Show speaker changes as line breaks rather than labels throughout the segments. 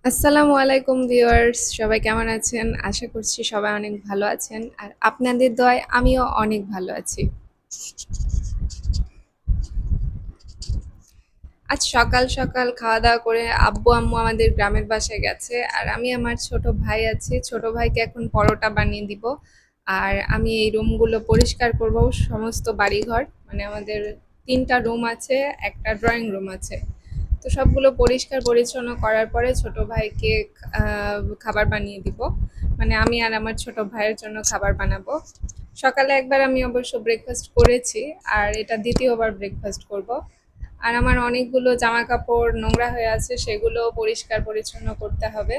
আসসালামু আলাইকুম ভিউয়ার্স, সবাই কেমন আছেন? আশা করছি সবাই অনেক ভালো আছেন। আর আপনাদের দোয়ায় আমিও অনেক ভালো আছি। আজ সকাল সকাল খাওয়া-দাওয়া করে আব্বু-আম্মু আমাদের গ্রামের বাসায় গেছে। আর আমি আমার ছোট ভাই আছে। ছোট ভাইকে এখন পরোটা বানিয়ে দিব। আর আমি এই রুমগুলো পরিষ্কার করব, সমস্ত বাড়িঘর। মানে আমাদের ৩ টা রুম আছে, একটা ড্রয়িং রুম আছে। তো সবগুলো পরিষ্কার পরিচ্ছন্ন করার পরে ছোট ভাইকে খাবার বানিয়ে দিব। মানে আমি আর আমার ছোট ভাইয়ের জন্য খাবার বানাবো। সকালে একবার আমি অবশ্য ব্রেকফাস্ট করেছি, আর এটা দ্বিতীয়বার ব্রেকফাস্ট করব। আর আমার অনেকগুলো জামা কাপড় নোংরা হয়ে আছে, সেগুলো পরিষ্কার পরিচ্ছন্ন করতে হবে।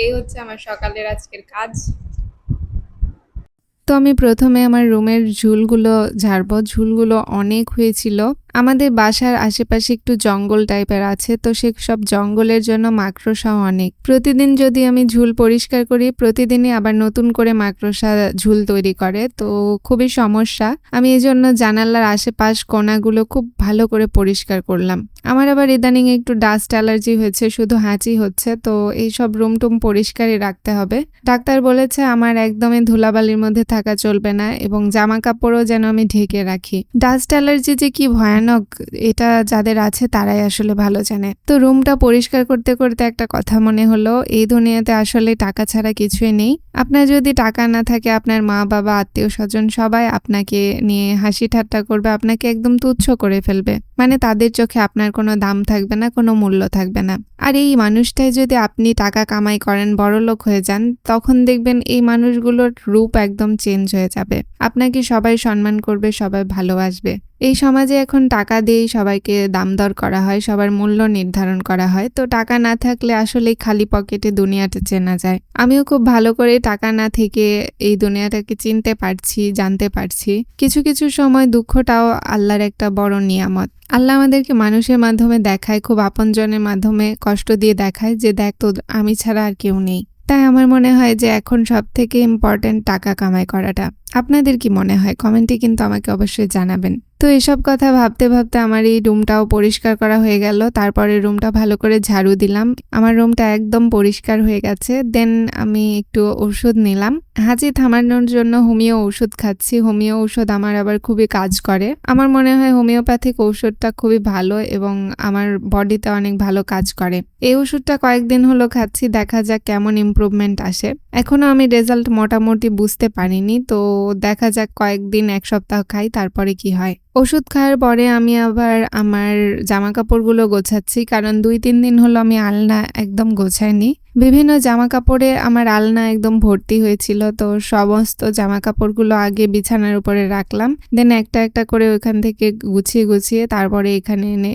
এই হচ্ছে আমার সকালের আজকের কাজ। তো আমি প্রথমে আমার রুমের ঝুলগুলো ঝাড়বো। ঝুলগুলো অনেক হয়েছিল। আমাদের বাসার আশেপাশে একটু জঙ্গল টাইপের আছে, তো সেসব জঙ্গলের জন্য মাকড়সা অনেক। প্রতিদিন যদি আমি ঝুল পরিষ্কার করি, প্রতিদিনই আবার নতুন করে মাকড়সা ঝুল তৈরি করে, তো খুবই সমস্যা। আমি এজন্য জানালার আশেপাশ কোণাগুলো খুব ভালো করে পরিষ্কার করলাম। আমার আবার ইদানিং একটু ডাস্ট অ্যালার্জি হয়েছে, শুধু হাঁচি হচ্ছে, তো এইসব রুম টুম পরিষ্কারই রাখতে হবে। ডাক্তার বলেছে আমার একদমই ধুলাবালির মধ্যে থাকা চলবে না, এবং জামা কাপড়ও যেন আমি ঢেকে রাখি। ডাস্ট অ্যালার্জি যে কি ভয়ানক, এটা যাদের আছে তারাই আসলে ভালো জানে। তো রুমটা পরিষ্কার করতে করতে একটা কথা মনে হলো, এই দুনিয়াতে আসলে টাকা ছাড়া কিছুই নেই। আপনার যদি টাকা না থাকে, আপনার মা বাবা আত্মীয় স্বজন সবাই আপনাকে নিয়ে হাসি ঠাট্টা করবে, আপনাকে একদম তুচ্ছ করে ফেলবে। মানে তাদের চোখে আপনার কোনো দাম থাকবে না, কোনো মূল্য থাকবে না। আর এই মানুষটাই যদি আপনি টাকা কামাই করেন, বড়লোক হয়ে যান, তখন দেখবেন এই মানুষগুলোর রূপ একদম চেঞ্জ হয়ে যাবে। আপনাকে সবাই সম্মান করবে, সবাই ভালোবাসবে। এই সমাজে এখন টাকা দিয়েই সবাইকে দাম দর করা হয়, সবার মূল্য নির্ধারণ করা হয়। তো টাকা না থাকলে আসলেই খালি পকেটে দুনিয়াটা চেনা যায়। আমিও খুব ভালো করে টাকা না থেকে এই দুনিয়াটাকে চিনতে পারছি, জানতে পারছি। কিছু কিছু সময় দুঃখটাও আল্লাহর একটা বড় নিয়ামত। আল্লাহ আমাদেরকে মানুষের মাধ্যমে দেখায়, খুব আপনজনের মাধ্যমে কষ্ট দিয়ে দেখায় যে দেখ, তো আমি ছাড়া আর কেউ নেই। তাই আমার মনে হয় যে এখন সব থেকে ইম্পর্ট্যান্ট টাকা কামাই করাটা। আপনাদের কি মনে হয়? কমেন্টে কিন্তু আমাকে অবশ্যই জানাবেন। তো এসব কথা ভাবতে ভাবতে আমার এই রুমটাও পরিষ্কার করা হয়ে গেল। তারপরে রুমটা ভালো করে ঝাড়ু দিলাম। আমার রুমটা একদম পরিষ্কার হয়ে গেছে। দেন আমি একটু ওষুধ নিলাম। হাঁচি থামানোর জন্য হোমিও ওষুধ খাচ্ছি। হোমিও ওষুধ আমার আবার খুবই কাজ করে। আমার মনে হয় হোমিওপ্যাথিক ঔষধটা খুবই ভালো এবং আমার বডিতে অনেক ভালো কাজ করে। এই ওষুধটা কয়েকদিন হলো খাচ্ছি, দেখা যাক কেমন ইমপ্রুভমেন্ট আসে। এখনো আমি রেজাল্ট মোটামুটি বুঝতে পারিনি, তো দেখা যাক কয়েকদিন, এক সপ্তাহ খাই, তারপরে কি হয়। ওষুধ খাওয়ার পরে আমি আবার আমার জামা কাপড়গুলো গোছাচ্ছি, কারণ 2-3 দিন হলো আমি আলনা একদম গোছাইনি। বিভিন্ন জামা কাপড়ে আমার আলনা একদম ভর্তি হয়েছিল, তো সমস্ত জামা কাপড়গুলো আগে বিছানার উপরে রাখলাম। দেন একটা একটা করে ওইখান থেকে গুছিয়ে গুছিয়ে তারপরে এখানে এনে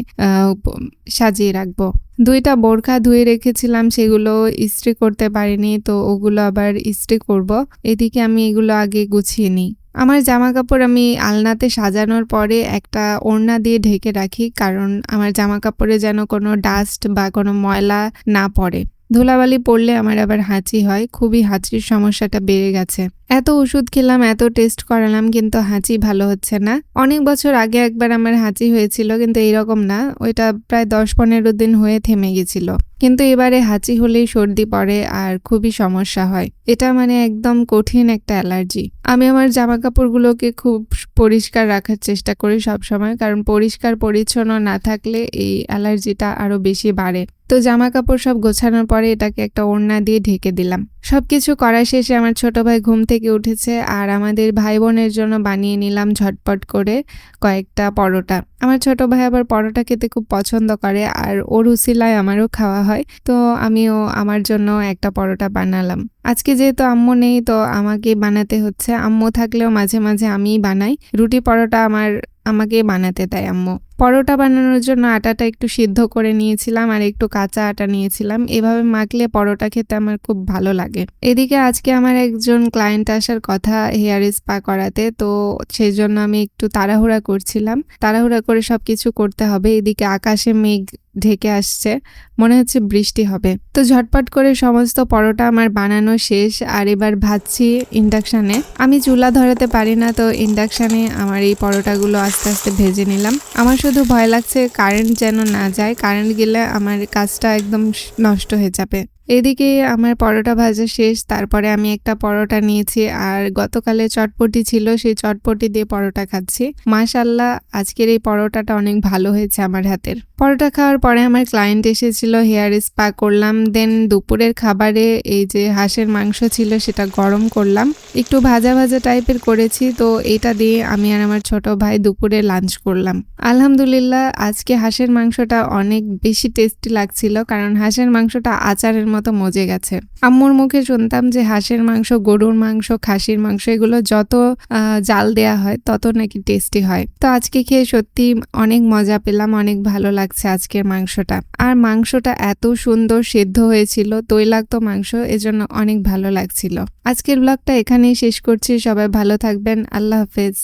সাজিয়ে রাখবো। 2টা বোরখা ধুয়ে রেখেছিলাম, সেগুলো ইস্ত্রি করতে পারিনি, তো ওগুলো আবার ইস্ত্রি করব। এদিকে আমি এগুলো আগে গুছিয়ে নিই। আমার জামা কাপড় আমি আলনাতে সাজানোর পরে একটা ওড়না দিয়ে ঢেকে রাখি, কারণ আমার জামা কাপড়ে যেন কোনো ডাস্ট বা কোনো ময়লা না পড়ে। ধুলাবালি পড়লে আমার আবার হাঁচি হয়, খুবই হাঁচির সমস্যাটা বেড়ে গেছে। এত ওষুধ খেলাম, এত টেস্ট করালাম, কিন্তু হাঁচি ভালো হচ্ছে না। অনেক বছর আগে একবার আমার হাঁচি হয়েছিল, কিন্তু এইরকম না, ওইটা প্রায় 10-15 দিন হয়ে থেমে গেছিল। কিন্তু এবারে হাঁচি হলেই সর্দি পড়ে আর খুবই সমস্যা হয়। এটা মানে একদম কঠিন একটা অ্যালার্জি। আমি আমার জামা কাপড়গুলোকে খুব পরিষ্কার রাখার চেষ্টা করি সব সময়, কারণ পরিষ্কার পরিচ্ছন্ন না থাকলে এই অ্যালার্জিটা আরো বেশি বাড়ে। তো জামা কাপড় সব গোছানোর পরে এটাকে একটা ওড়না দিয়ে ঢেকে দিলাম। সবকিছু করা শেষে আমার ছোট ভাই ঘুম থেকে উঠেছে, আর আমাদের ভাই বোনের জন্য বানিয়ে নিলাম ঝটপট করে কয়েকটা পরোটা। আমার ছোট ভাই আবার পরোটা খেতে খুব পছন্দ করে, আর ওর উসিলায় আমারও খাওয়া হয়, তো আমিও আমার জন্য একটা পরোটা বানালাম। আজকে যেহেতু আম্মু নেই, তো আমাকে বানাতে হচ্ছে। আম্মু থাকলেও মাঝে মাঝে আমিই বানাই। রুটি পরোটা আমাকে বানাতে দেয় আম্মু। পরোটা বানানোর জন্য আটাটা একটু সিদ্ধ করে নিয়েছিলাম, আর একটু কাঁচা আটা নিয়েছিলাম। এভাবে মাখলে পরোটা খেতে আমার খুব ভালো লাগে। এদিকে আজকে আমার একজন ক্লায়েন্ট আসার কথা হেয়ার স্পা করাতে, তো সেই জন্য আমি একটু তাড়াহুড়া করছিলাম। তাড়াহুড়া করে সবকিছু করতে হবে। এদিকে আকাশে মেঘ ঢেকে আসছে, মনে হচ্ছে বৃষ্টি হবে। তো ঝটপট করে সমস্ত পরোটা আমার বানানো শেষ, আর এবার ভাজছি ইন্ডাকশানে। আমি চুলা ধরাতে পারি না, তো ইন্ডাকশানে আমার এই পরোটাগুলো আস্তে আস্তে ভেজে নিলাম। আমার শুধু ভয় লাগছে কারেন্ট যেন না যায়, কারেন্ট গেলে আমার কাজটা একদম নষ্ট হয়ে যাবে। এদিকে আমার পরোটা ভাজা শেষ, তারপরে আমি একটা পরোটা নিয়েছি আর গতকালে চটপটি ছিল, সেই চটপটি দিয়ে পরোটা খাচ্ছি। মাশাআল্লাহ আজকের এই পরোটাটা অনেক ভালো হয়েছে আমার হাতের। পরোটা খাওয়ার পরে আমার ক্লায়েন্ট এসেছিল, হেয়ার স্পা করলাম। দেন দুপুরের খাবারে এই যে হাঁসের মাংস ছিল সেটা গরম করলাম, একটু ভাজা ভাজা টাইপের করেছি, তো এটা দিয়ে আমি আর আমার ছোট ভাই দুপুরে লাঞ্চ করলাম। আলহামদুলিল্লাহ আজকে হাঁসের মাংসটা অনেক বেশি টেস্টি লাগছিল, কারণ হাঁসের মাংসটা আচারের মতো মজে গেছে। আম্মুর মুখে শুনতাম যে হাঁসের মাংস, গরুর মাংস, খাসির মাংস এগুলো যত জাল দেয়া হয় তত নাকি টেস্টি হয়। তো আজকে খেয়ে সত্যি অনেক মজা পেলাম, অনেক ভালো লাগছে আজকের মাংসটা। আর মাংসটা এত সুন্দর সেদ্ধ হয়েছিল, তৈলাক্ত মাংস, এজন্য অনেক ভালো লাগছিল। আজকের ব্লগটা এখানেই শেষ করছি। সবাই ভালো থাকবেন। আল্লাহ হাফেজ।